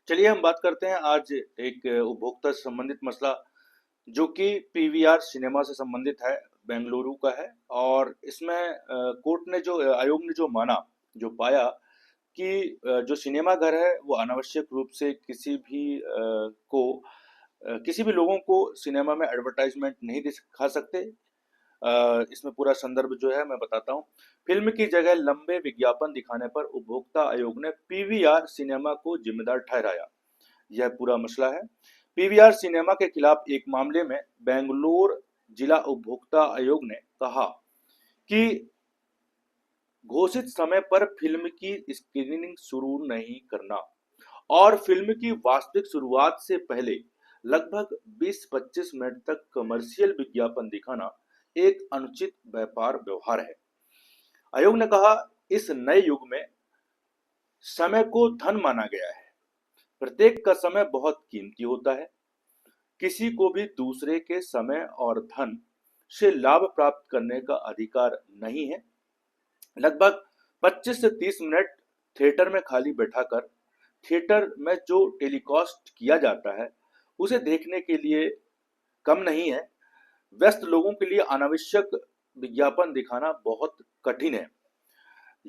चलिए हम बात करते हैं आज एक उपभोक्ता से संबंधित मसला जो कि पीवीआर सिनेमा से संबंधित है, बेंगलुरु का है। और इसमें कोर्ट ने आयोग ने जो माना, जो पाया कि जो सिनेमा घर है वो अनावश्यक रूप से किसी भी लोगों को सिनेमा में एडवर्टाइजमेंट नहीं दिखा सकते। इसमें पूरा संदर्भ जो है मैं बताता हूँ। फिल्म की जगह लंबे विज्ञापन दिखाने पर उपभोक्ता आयोग ने पीवीआर सिनेमा को जिम्मेदार ठहराया। यह पूरा मसला है। पीवीआर सिनेमा के खिलाफ एक मामले में बेंगलुरु जिला उपभोक्ता आयोग ने कहा कि घोषित समय पर फिल्म की स्क्रीनिंग शुरू नहीं करना और फिल्म की वास्तविक शुरुआत से पहले लगभग 20-25 मिनट तक कमर्शियल विज्ञापन दिखाना एक अनुचित व्यापार व्यवहार है। आयोग ने कहा, इस नए युग में समय को धन माना गया है। प्रत्येक का समय बहुत कीमती होता है। किसी को भी दूसरे के समय और धन से लाभ प्राप्त करने का अधिकार नहीं है। लगभग 25 से 30 मिनट थिएटर में खाली बैठाकर थिएटर में जो टेलीकास्ट किया जाता है उसे देखने के लिए कम नहीं है। व्यस्त लोगों के लिए अनावश्यक विज्ञापन दिखाना बहुत कठिन है।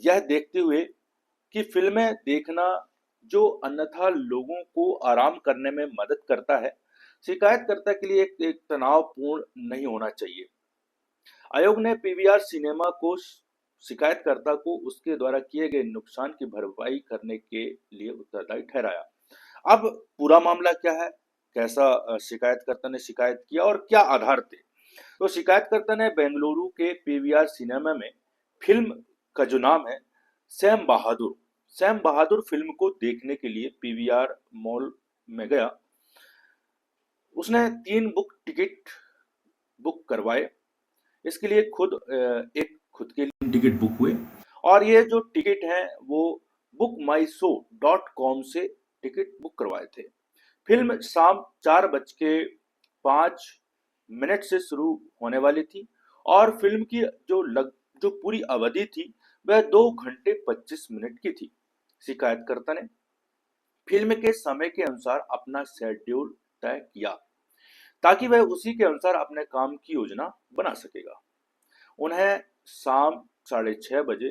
यह देखते हुए कि फिल्में देखना जो अन्यथा लोगों को आराम करने में मदद करता है, शिकायतकर्ता के लिए एक तनावपूर्ण नहीं होना चाहिए। आयोग ने पीवीआर सिनेमा को शिकायतकर्ता को उसके द्वारा किए गए नुकसान की भरपाई करने के लिए उत्तरदायी ठहराया। अब पूरा मामला क्या है, कैसा शिकायतकर्ता ने शिकायत किया और क्या आधार थे। तो शिकायतकर्ता ने बेंगलुरु के पीवीआर सिनेमा में फिल्म का जो नाम है सैम बहादुर फिल्म को देखने के लिए पीवीआर मॉल में गया। उसने 3 टिकट बुक करवाए। इसके लिए खुद के लिए टिकट बुक हुए और ये जो टिकट हैं वो bookmyshow.com से टिकट बुक करवाए थे। फिल्म शाम 4:05 से शुरू होने वाली थी और फिल्म की जो पूरी अवधि थी वह 2 घंटे 25 मिनट की थी। शिकायतकर्ता ने फिल्म के समय के अनुसार अपना शेड्यूल तय किया ताकि वह उसी के अनुसार अपने काम की योजना बना सकेगा। उन्हें शाम 6:30 बजे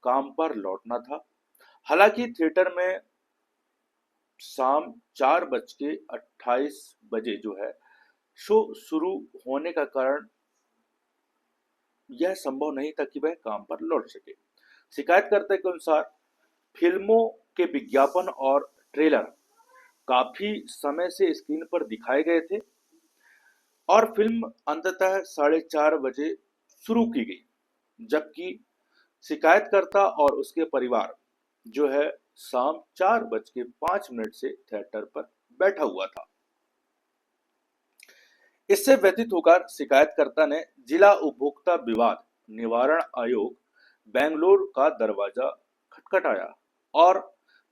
काम पर लौटना था। हालांकि थिएटर में शाम 4:28 बजे जो है शो शुरू होने का कारण यह संभव नहीं था कि वह काम पर लौट सके। शिकायतकर्ता के अनुसार फिल्मों के विज्ञापन और ट्रेलर काफी समय से स्क्रीन पर दिखाए गए थे और फिल्म अंततः 4:30 बजे शुरू की गई, जबकि शिकायतकर्ता और उसके परिवार जो है शाम 4:05 से थिएटर पर बैठा हुआ था। इससे व्यतीत होकर शिकायतकर्ता ने जिला उपभोक्ता विवाद निवारण आयोग बेंगलुरु का दरवाजा खटखटाया और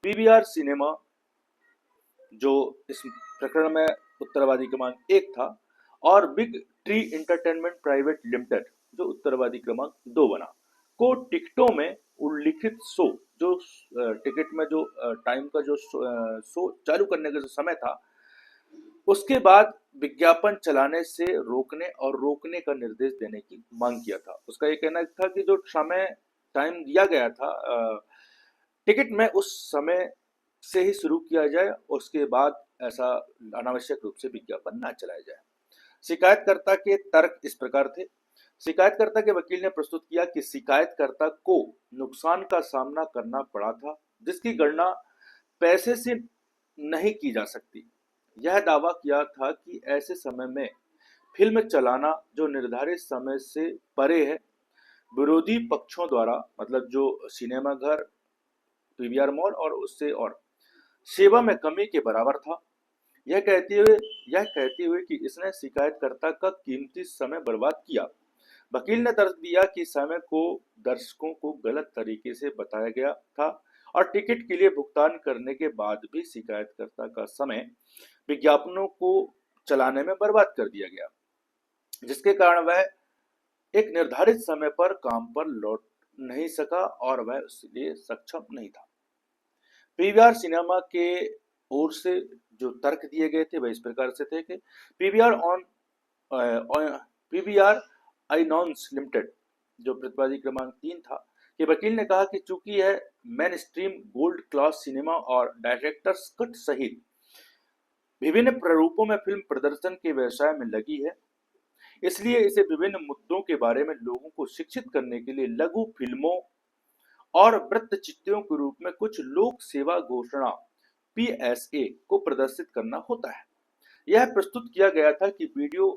पीवीआर सिनेमा जो इस प्रकरण में उत्तरवादी क्रमांक 1 था और big tree entertainment private limited जो उत्तरवादी क्रमांक 2 बना को टिकटों में उल्लिखित शो जो टिकट में जो टाइम का जो शो चालू करने का जो समय था उसके बाद विज्ञापन चलाने से रोकने का निर्देश देने की मांग किया था। उसका ये कहना था कि जो समय टाइम दिया गया था टिकट में उस समय से ही शुरू किया जाए, उसके बाद ऐसा अनावश्यक रूप से विज्ञापन ना चलाया जाए। शिकायतकर्ता के तर्क इस प्रकार थे। शिकायतकर्ता के वकील ने प्रस्तुत किया कि शिकायतकर्ता को नुकसान का सामना करना पड़ा था जिसकी गणना पैसे से नहीं की जा सकती। यह दावा किया था कि ऐसे समय में फिल्म चलाना जो निर्धारित समय से परे है विरोधी पक्षों द्वारा, मतलब जो सिनेमा घर, पीवीआर मॉल और उससे और सेवा में कमी के बराबर था। यह कहते हुए कि इसने शिकायतकर्ता का कीमती समय बर्बाद किया। वकील ने तर्क दिया कि समय को दर्शकों को गलत तरीके से बताया गया था और टिकट के लिए भुगतान करने के बाद भी शिकायतकर्ता का समय विज्ञापनों को चलाने में बर्बाद कर दिया गया, जिसके कारण वह एक निर्धारित समय पर काम पर लौट नहीं सका और वह उसके लिए सक्षम नहीं था। पीवीआर सिनेमा के ओर से जो तर्क दिए गए थे वह इस प्रकार से थे कि पीवीआर ऑन पीवीआर आइनॉन्स लिमिटेड, जो प्रतिवादी क्रमांक 3 था, कि वकील ने कहा कि चूंकि यह main stream gold class cinema और डायरेक्टर्स कट सहित विभिन्न प्रारूपों में फिल्म प्रदर्शन के व्यवसाय में लगी है, इसलिए इसे विभिन्न मुद्दों के बारे में लोगों को शिक्षित करने के लिए लघु फिल्मों और वृत्तचित्रों के रूप में कुछ लोक सेवा घोषणा पीएसए को प्रदर्शित करना होता है। यह प्रस्तुत किया गया था कि वीडियो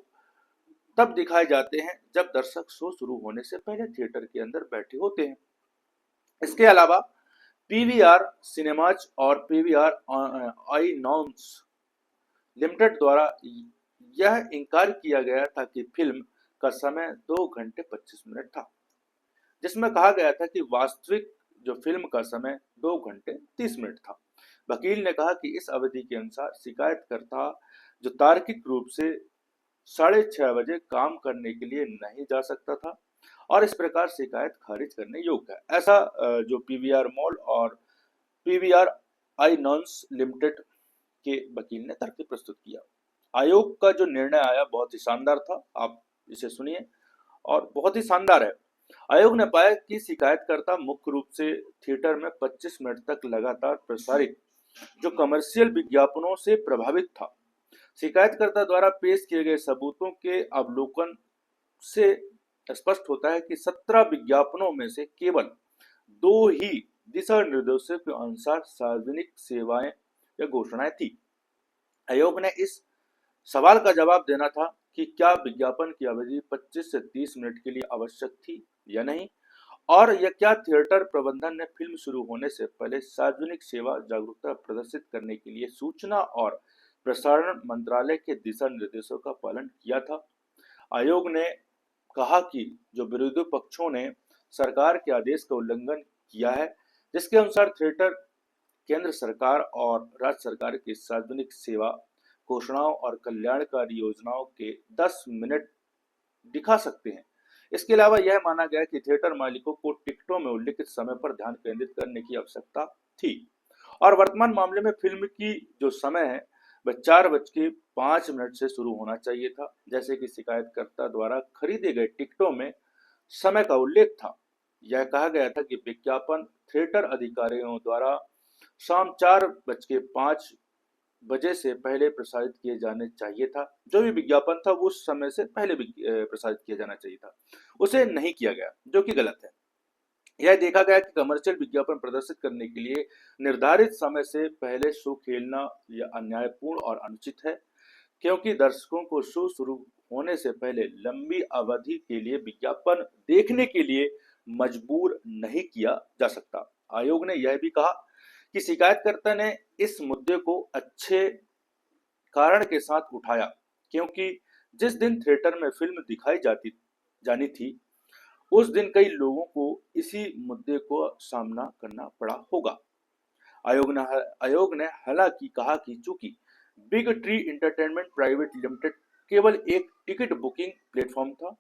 तब दिखाए जाते हैं जब दर्शक शो शुरू होने से पहले थिएटर के अंदर बैठे होते हैं। इसके अलावा पीवीआर सिनेमाज और पीवीआर आइनॉन्स लिमिटेड द्वारा यह इनकार किया गया था कि फिल्म का समय 2 घंटे 25 मिनट था, जिसमें कहा गया था कि वास्तविक जो फिल्म का समय 2 घंटे 30 मिनट था। वकील ने कहा कि इस अवधि के अनुसार शिकायतकर्ता जो तार्किक रूप से 6:30 बजे काम करने के लिए नहीं जा सकता था और इस प्रकार शिकायत खारिज करने योग्य है। ऐसा जो पीवीआर मॉल और पीवीआर आइनॉन्स लिमिटेड के वकील ने तर्क प्रस्तुत किया। आयोग का जो निर्णय आया बहुत ही शानदार था, आप इसे सुनिए और बहुत ही शानदार है। आयोग ने पाया कि शिकायतकर्ता मुख्य रूप से थिएटर में 25 मिनट तक लगातार प्रसारित जो कमर्शियल विज्ञापनों से प्रभावित था। शिकायतकर्ता द्वारा पेश किए गए सबूतों के अवलोकन से स्पष्ट होता है कि 17 विज्ञापनों में से केवल 2 ही दिशा निर्देशों के अनुसार सार्वजनिक सेवाएं या घोषणाएं थी। आयोग ने इस सवाल का जवाब देना था कि क्या विज्ञापन की अवधि 25 से 30 मिनट के लिए आवश्यक थी या नहीं, और यह क्या थिएटर प्रबंधन ने फिल्म शुरू होने से पहले सार्वजनिक सेवा जागरूकता प्रदर्शित करने के लिए सूचना और प्रसारण मंत्रालय के दिशा निर्देशों का पालन किया था। आयोग ने कहा कि जो विरोधी पक्षों ने सरकार के आदेश का उल्लंघन किया है, जिसके अनुसार थिएटर केंद्र सरकार और राज्य सरकार की सार्वजनिक सेवा घोषणाओं और कल्याणकारी योजनाओं के 10 मिनट दिखा सकते हैं। इसके अलावा यह माना गया कि थिएटर मालिकों को टिकटों में उल्लिखित समय पर ध्यान केंद्रित करने की आवश्यकता थी और वर्तमान मामले में फिल्म की जो समय है वह 4:05 से शुरू होना चाहिए था, जैसे कि शिकायतकर्ता द्वारा खरीदे गए टिकटों में समय का उल्लेख था। यह कहा गया था कि विज्ञापन थिएटर अधिकारियों द्वारा शाम 4:05 बजे से पहले प्रसारित किए जाने चाहिए था। जो भी विज्ञापन था वो उस समय से पहले प्रसारित किया जाना चाहिए था, उसे नहीं किया गया, जो कि गलत है। यह देखा गया कि कमर्शियल विज्ञापन प्रदर्शित करने के लिए निर्धारित समय से पहले शो खेलना यह अन्यायपूर्ण और अनुचित है, क्योंकि दर्शकों को शो शुरू होने से पहले लंबी अवधि के लिए विज्ञापन देखने के लिए मजबूर नहीं किया जा सकता। आयोग ने यह भी कहा कि शिकायतकर्ता ने इस मुद्दे को अच्छे कारण के साथ उठाया, क्योंकि जिस दिन थिएटर में फिल्म दिखाई जानी थी उस दिन कई लोगों को इसी मुद्दे को सामना करना पड़ा होगा। आयोग ने हालांकि कहा कि चूंकि big tree entertainment private limited केवल एक टिकट बुकिंग प्लेटफॉर्म था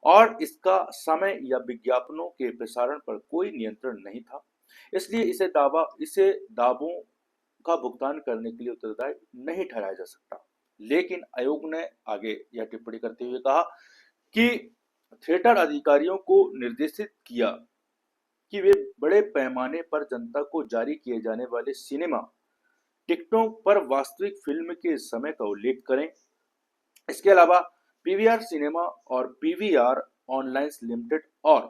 और इसका समय या विज्ञापनों के प्रसारण पर कोई नियंत्रण नहीं था, इसलिए इसे दावों का भुगतान करने के लिए उत्तरदायी नहीं ठहराया जा सकता। लेकिन आयोग ने आगे यह टिप्पणी करते हुए कहा कि थिएटर अधिकारियों को निर्देशित किया कि वे बड़े पैमाने पर जनता को जारी किए जाने वाले सिनेमा टिकटों पर वास्तविक फिल्म के समय का उल्लेख करें। इसके अलावा पीवीआर सिनेमा और पीवीआर ऑनलाइन लिमिटेड और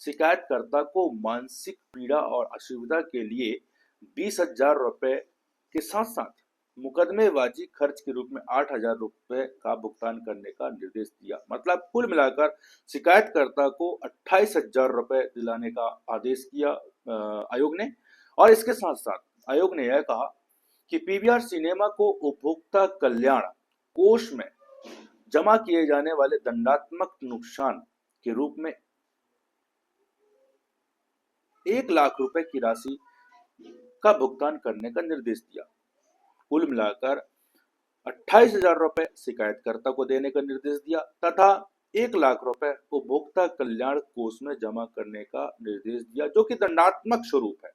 शिकायतकर्ता को मानसिक पीड़ा और असुविधा के लिए 20,000 रुपए के साथ साथ मुकदमेबाजी खर्च के रूप में 8,000 रुपए का भुगतान करने का निर्देश दिया। मतलब कुल मिलाकर शिकायतकर्ता को 28,000 रुपए दिलाने का आदेश किया आयोग ने। और इसके साथ साथ आयोग ने यह कहा कि पीवीआर सिनेमा को उपभोक्ता कल्याण कोष में जमा किए जाने वाले दंडात्मक नुकसान के रूप में 1 लाख रुपए की राशि का भुगतान करने का निर्देश दिया। कुल मिलाकर 28,000 रुपए शिकायतकर्ता को देने का निर्देश दिया तथा 1 लाख रुपए उपभोक्ता कल्याण कोष में जमा करने का निर्देश दिया, जो कि दंडात्मक स्वरूप है।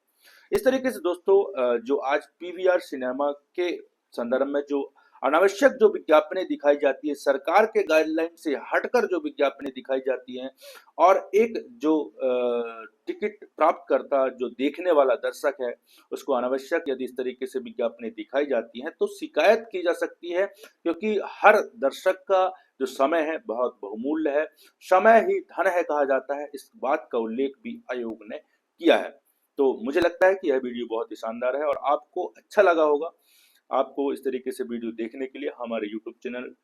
इस तरीके से दोस्तों जो आज पीवीआर सिनेमा के संदर्भ में जो अनावश्यक जो विज्ञापनें दिखाई जाती है, सरकार के गाइडलाइन से हटकर जो विज्ञापनें दिखाई जाती हैं, और एक जो टिकट प्राप्त करता जो देखने वाला दर्शक है, उसको अनावश्यक यदि इस तरीके से विज्ञापनें दिखाई जाती हैं तो शिकायत की जा सकती है, क्योंकि हर दर्शक का जो समय है बहुत बहुमूल्य है। समय ही धन है कहा जाता है, इस बात का उल्लेख भी आयोग ने किया है। तो मुझे लगता है कि यह वीडियो बहुत ही शानदार है और आपको अच्छा लगा होगा। आपको इस तरीके से वीडियो देखने के लिए हमारे यूट्यूब चैनल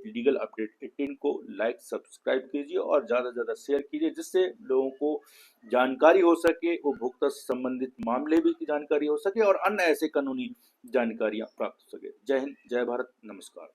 लीगल अपडेट 18 को लाइक सब्सक्राइब कीजिए और ज़्यादा से ज़्यादा शेयर कीजिए, जिससे लोगों को जानकारी हो सके, उपभोक्ता से संबंधित मामले भी की जानकारी हो सके और अन्य ऐसे कानूनी जानकारियां प्राप्त हो सके। जय हिंद, जय भारत, नमस्कार।